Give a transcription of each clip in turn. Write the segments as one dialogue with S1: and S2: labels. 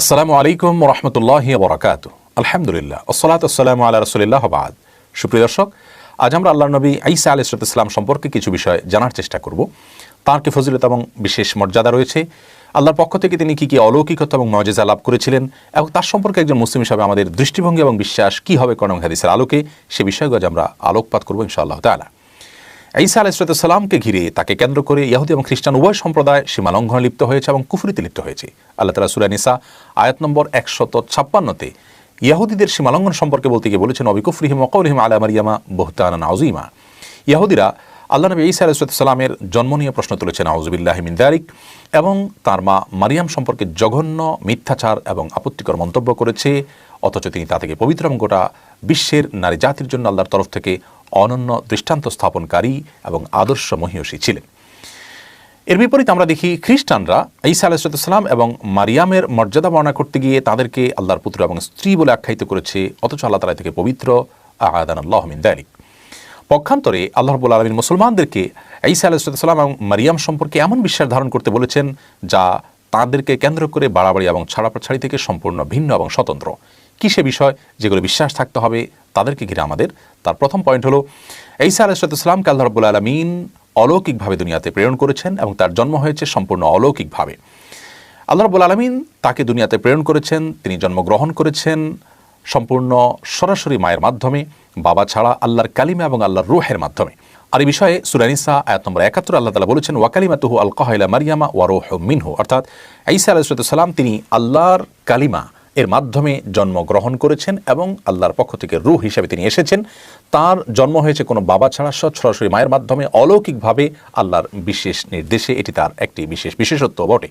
S1: আসসালামু আলাইকুম রহমতুল্লাহি ওয়া বারাকাতুহু। আলহামদুলিল্লাহ ওয়াসসালাতু ওয়াসসালামু আলা রাসূলিল্লাহ ওয়া বা'দ। সুপ্রিয় দর্শক, আজ আমরা আল্লাহর নবী ঈসা আলাইহিস সালাম সম্পর্কে কিছু বিষয় জানার চেষ্টা করব। তার কি ফজিলত এবং বিশেষ মর্যাদা রয়েছে, আল্লাহর পক্ষ থেকে তিনি কি কি অলৌকিকতা এবং মুজিজা লাভ করেছিলেন, এবং তার সম্পর্কে একজন মুসলিম হিসেবে আমাদের দৃষ্টিভঙ্গি এবং বিশ্বাস কি হবে কোরআন এবং হাদিসের আলোকে, সে বিষয়গুলো আমরা আলোকপাত করব ইনশাআল্লাহ তাআলা। ঈসা আলাইহিস সালামকে ঘিরে, তাকে কেন্দ্র করে ইহুদি এবং খ্রিস্টান উভয় সম্প্রদায় সীমা লঙ্ঘনে লিপ্ত হয়েছে এবং কুফরিতে লিপ্ত হয়েছে। আল্লাহ তাআলা সূরা নিসা আয়াত নম্বর 156-তে ইহুদিদের সীমা লঙ্ঘন সম্পর্কে বলতে গিয়ে বলেছেন, ওয়াবিকুফরিহিম ওয়া কওলিহিম আলা মারইয়ামা বুহতানান আযীমা। ইহুদিরা আল্লাহ নবী ঈসা আলাইহিস সালামের জন্ম নিয়ে প্রশ্ন তুলেছেন, আউযু বিল্লাহি মিন যালিক, এবং তার মা মারিয়াম সম্পর্কে জঘন্য মিথ্যাচার এবং আপত্তিকর মন্তব্য করেছে, অথচ তিনি তা থেকে পবিত্র এবং গোটা বিশ্বের নারী জাতির জন্য আল্লাহর তরফ থেকে অনন্য দৃষ্টান্ত স্থাপনকারী এবং আদর্শ মহিয়সী ছিলেন। এর বিপরীতে আমরা দেখি খ্রিস্টানরা ঈসা আলাইহিস সালাম এবং মারিয়ামের মর্যাদা বর্ণনা করতে গিয়ে তাদেরকে আল্লাহর পুত্র এবং স্ত্রী বলে আখ্যায়িত করেছে, অথচ আল্লাহ তাআলা থেকে পবিত্র, আ'আদানাল্লাহু মিন যালিক। পক্ষান্তরে আল্লাহ রাব্বুল আলামিন মুসলমানদেরকে ঈসা আলাইহিস সালাম এবং মারিয়াম সম্পর্কে এমন বিশ্বাস ধারণ করতে বলেছেন যা তাদেরকে কেন্দ্র করে বাড়াবাড়ি এবং ছাড়াছাড়ি থেকে সম্পূর্ণ ভিন্ন এবং স্বতন্ত্র। কি সে বিষয় যেগুলো বিশ্বাস থাকতে হবে তাদেরকে ঘিরে আমাদের? তার প্রথম পয়েন্ট হলো, ঈসা আলাইহিস সালামকে আল্লাহ রাব্বুল আলামিন অলৌকিকভাবে দুনিয়াতে প্রেরণ করেছেন এবং তার জন্ম হয়েছে সম্পূর্ণ অলৌকিকভাবে। আল্লাহ রাব্বুল আলামিন তাকে দুনিয়াতে প্রেরণ করেছেন, তিনি জন্মগ্রহণ করেছেন সম্পূর্ণ সরাসরি মায়ের মাধ্যমে, বাবা ছাড়া আল্লাহর কালিমা এবং আল্লাহর রূহের মাধ্যমে। আর এই বিষয়ে সূরা নিসা আয়াত নম্বর ৭১ আল্লাহ তাআলা বলেছেন, ওয়া কালিমাতুহু আলকাহা ইলা মারইয়ামা ওয়া রূহুম মিনহু, অর্থাৎ ঈসা আলাইহিস সালাম তিনি আল্লাহর কালিমা এর মাধ্যমে জন্মগ্রহণ করেছেন এবং আল্লাহর পক্ষ থেকে রূহ হিসেবে তিনি এসেছেন। তার জন্ম হয়েছে কোনো বাবা ছাড়া সরাসরি মায়ের মাধ্যমে, অলৌকিকভাবে আল্লাহর বিশেষ নির্দেশে। এটি তার একটি বিশেষত্ব বটে।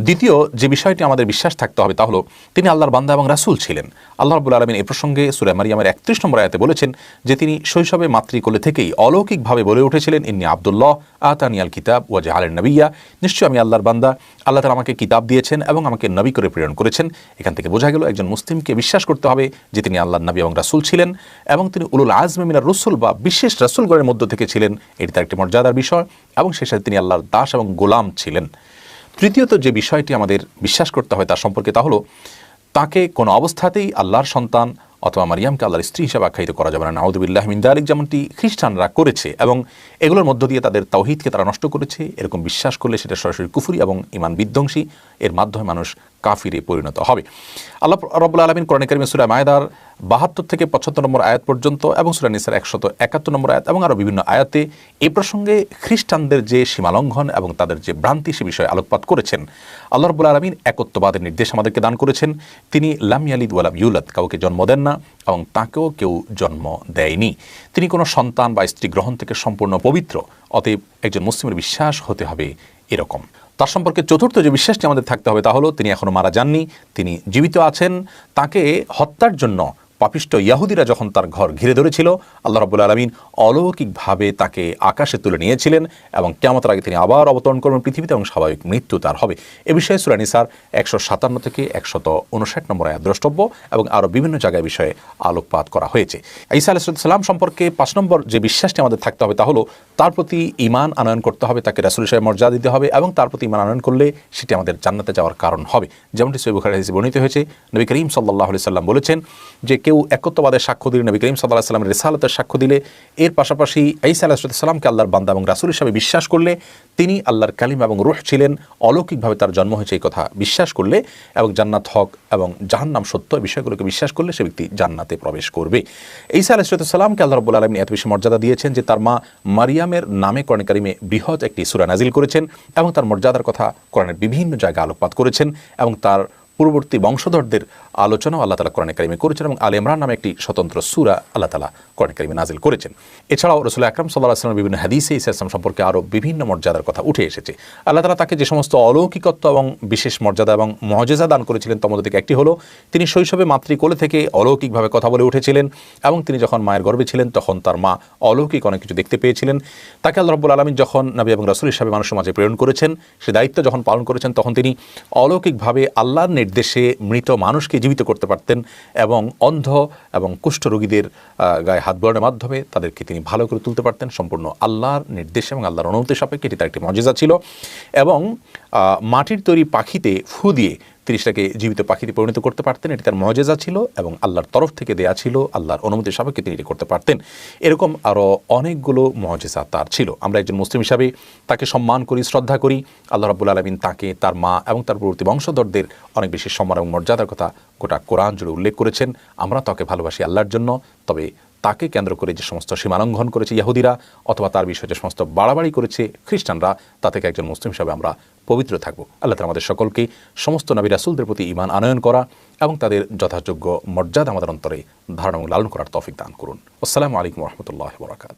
S1: দ্বিতীয় যে বিষয়টি আমাদের বিশ্বাস থাকতে হবে তা হলো, তিনি আল্লাহর বান্দা এবং রাসূল ছিলেন। আল্লাহ রাব্বুল আলামিন এই প্রসঙ্গে সূরা মারইয়ামের ৩১ নম্বর আয়াতে বলেছেন যে তিনি শৈশবে মাতৃকোলে থেকেই অলৌকিকভাবে বলে উঠেছিলেন, ইন্নী আব্দুল্লাহ আতানিয়াল কিতাব ওয়া জাআলানি নবিয়্যা, নিশ্চয়ই আমি আল্লাহর বান্দা, আল্লাহ তাআলা আমাকে কিতাব দিয়েছেন এবং আমাকে নবী করে প্রেরণ করেছেন। এখান থেকে বোঝা গেল একজন মুসলিমকে বিশ্বাস করতে হবে যে তিনি আল্লাহর নবী এবং রাসূল ছিলেন এবং তিনি উলুল আজমি মিনার রাসূল বা বিশেষ রাসূলগণের মধ্য থেকে ছিলেন। এটি তার একটি মর্যাদার বিষয় এবং সেই সাথে তিনি আল্লাহর দাস এবং গোলাম ছিলেন। তৃতীয়ত যে বিষয়টি আমাদের বিশ্বাস করতে হয় তার সম্পর্কে তা হলো, তাকে কোনো অবস্থাতেই আল্লাহর সন্তান অথবা মারিয়ামকে আল্লাহর স্ত্রী হিসেবে আখ্যায়িত করা যাবে না, নাউযু বিল্লাহি মিন যালিক, যেমনটি খ্রিস্টানরা করেছে এবং এগুলোর মধ্য দিয়ে তাদের তাওহীদকে তারা নষ্ট করেছে। এরকম বিশ্বাস করলে সেটা সরাসরি কুফরি এবং ঈমান বিধ্বংসী, এর মাধ্যমে মানুষ কাফিরে পরিণত হবে। আল্লাহ রাব্বুল আলামিন কোরআনে কারিমে সূরা মায়েদার ৭২ থেকে ৭৫ নম্বর আয়াত পর্যন্ত এবং সূরা নিসার ১৭১ নম্বর আয়াত এবং আরও বিভিন্ন আয়াতে এই প্রসঙ্গে খ্রিস্টানদের যে সীমালঙ্ঘন এবং তাদের যে ভ্রান্তি সে বিষয়ে আলোকপাত করেছেন। আল্লাহ রাব্বুল আলামিন একত্ববাদের নির্দেশ আমাদেরকে দান করেছেন। তিনি লাম ইয়ালিদ ওয়া লাম ইউলাদ, কাউকে জন্ম দেন না এবং তাকেও কেউ জন্ম দেয়নি। তিনি কোনো সন্তান বা স্ত্রী গ্রহণ থেকে সম্পূর্ণ পবিত্র। অতএব একজন মুসলিমের বিশ্বাস হতে হবে এরকম। তার সম্পর্কে চতুর্থ যে বিশ্বাসটি আমাদের থাকতে হবে তা হলো, তিনি এখনও মারা যাননি, তিনি জীবিত আছেন। তাকে হত্যার জন্য পাপিষ্ট ইহুদিরা যখন তার ঘর ঘিরে ধরেছিল, আল্লাহ রাব্বুল আলামিন অলৌকিকভাবে তাকে আকাশে তুলে নিয়েছিলেন এবং কিয়ামতের আগে তিনি আবার অবতরণ করবেন পৃথিবীতে এবং স্বাভাবিক মৃত্যু তার হবে। এ বিষয়ে সূরা নিসার ১৫৭ থেকে ১৫৯ নম্বর আয়াত দ্রষ্টব্য এবং আরও বিভিন্ন জায়গায় বিষয়ে আলোকপাত করা হয়েছে। ঈসা আলাইহিস সালাম সম্পর্কে ৫ নম্বর যে বিশ্বাসটি আমাদের থাকতে হবে তা হলো, তার প্রতি ঈমান আনয়ন করতে হবে, তাকে রাসূল হিসেবে মর্যাদা দিতে হবে এবং তার প্রতি ঈমান আনয়ন করলে সেটি আমাদের জান্নাতে যাওয়ার কারণ হবে। যেমনটি সহিহ বুখারীর হাদিসে বর্ণিত হয়েছে, নবী করিম সাল্লাল্লাহু আলাইহি সাল্লাম বলেছেন যে কেউ একত্ববাদের সাক্ষ্য দিলে, নবী করিম সাল্লাল্লাহু আলাইহি সাল্লামের রিসালাতের সাক্ষ্য দিলে, এর পাশাপাশি ঈসা আলাইহিস সালামকে আল্লাহর বান্দা এবং রাসূল হিসেবে বিশ্বাস করলে, তিনি আল্লাহর কালিমা এবং রূহ ছিলেন, অলৌকিকভাবে তার জন্ম হয়েছে এই কথা বিশ্বাস করলে এবং জান্নাত হক এবং জাহান্নাম সত্য, এই বিষয়গুলোকে বিশ্বাস করলে সে ব্যক্তি জান্নাতে প্রবেশ করবে। ঈসা আলাইহিস সালামকে আল্লাহ রাব্বুল আলামিন এত বেশি মর্যাদা দিয়েছেন যে তার মা মারিয়ামের নামে কোরআনে কারিমে বৃহৎ একটি সূরা নাজিল করেছেন এবং তার মর্যাদার কথা কোরআনের বিভিন্ন জায়গায় আলোকপাত করেছেন এবং তার পূর্ববর্তী বংশধরদের আলোচনাও আল্লাহ তাআলা কোরআনে কারিমে করেছেন এবং আলে ইমরান নামে একটি স্বতন্ত্র সূরা আল্লাহ তাআলা কোরআনে কারিমে নাজিল করেছেন। এছাড়াও রাসূল আকরাম সাল্লাল্লাহু আলাইহি ওয়াসাল্লামের বিভিন্ন হাদিসে ঈসা আলাইহিস সালাম সম্পর্কে আরও বিভিন্ন মর্যাদার কথা উঠে এসেছে। আল্লাহ তাআলা তাকে যে সমস্ত অলৌকিকত্ব এবং বিশেষ মর্যাদা এবং মুজিজা দান করেছিলেন তার মধ্যে থেকে একটি হলো, তিনি শৈশবে মাতৃকোলে থেকে অলৌকিকভাবে কথা বলে উঠেছিলেন এবং তিনি যখন মায়ের গর্ভে ছিলেন তখন তার মা অলৌকিক অনেক কিছু দেখতে পেয়েছিলেন। তাকে আল্লাহ রাব্বুল আলামিন যখন নবী এবং রাসূল হিসেবে মানুষের মাঝে প্রেরণ করেছেন, সে দায়িত্ব যখন পালন করেছেন তখন তিনি অলৌকিকভাবে আল্লাহর নির্দেশে মৃত মানুষকে জীবিত করতে পারতেন এবং অন্ধ এবং কুষ্ঠ রোগীদের গায়ে হাত বোলানোর মাধ্যমে তাদেরকে তিনি ভালো করে তুলতে পারতেন সম্পূর্ণ আল্লাহর নির্দেশ এবং আল্লাহর অনুমতি সাপেক্ষে। এটি তার একটি মুজিজা ছিল। এবং মাটির তৈরি পাখিতে ফু দিয়ে তিনি সেটাকে জীবিত পাখিতে পরিণত করতে পারতেন, এটি তার মুআজিজা ছিল এবং আল্লাহর তরফ থেকে দেয়া ছিল, আল্লাহর অনুমতি সাপেক্ষে তিনি এটি করতে পারতেন। এরকম আরও অনেকগুলো মুআজিজা তার ছিল। আমরা একজন মুসলিম হিসাবে তাকে সম্মান করি, শ্রদ্ধা করি। আল্লাহ রাব্বুল আলামিন তাকে, তার মা এবং তার পরবর্তী বংশধরদের অনেক বেশি সম্মান এবং মর্যাদার কথা গোটা কোরআন জুড়ে উল্লেখ করেছেন। আমরা তাকে ভালোবাসি আল্লাহর জন্য, তবে তাকে কেন্দ্র করে যে সমস্ত সীমালঙ্ঘন করেছে ইহুদিরা অথবা তার বিষয়ে যে সমস্ত বাড়াবাড়ি করেছে খ্রিস্টানরা, তা থেকে একজন মুসলিম হিসাবে আমরা পবিত্র থাকব। আল্লাহ তাআলা আমাদের সকলকে সমস্ত নবী রাসূলদের প্রতি ঈমান আনয়ন করা এবং তাদের যথাযোগ্য মর্যাদা আমাদের অন্তরে ধারণ এবং লালন করার তৌফিক দান করুন। আসসালামু আলাইকুম ওয়া রাহমাতুল্লাহি ওয়া বারাকাতুহু।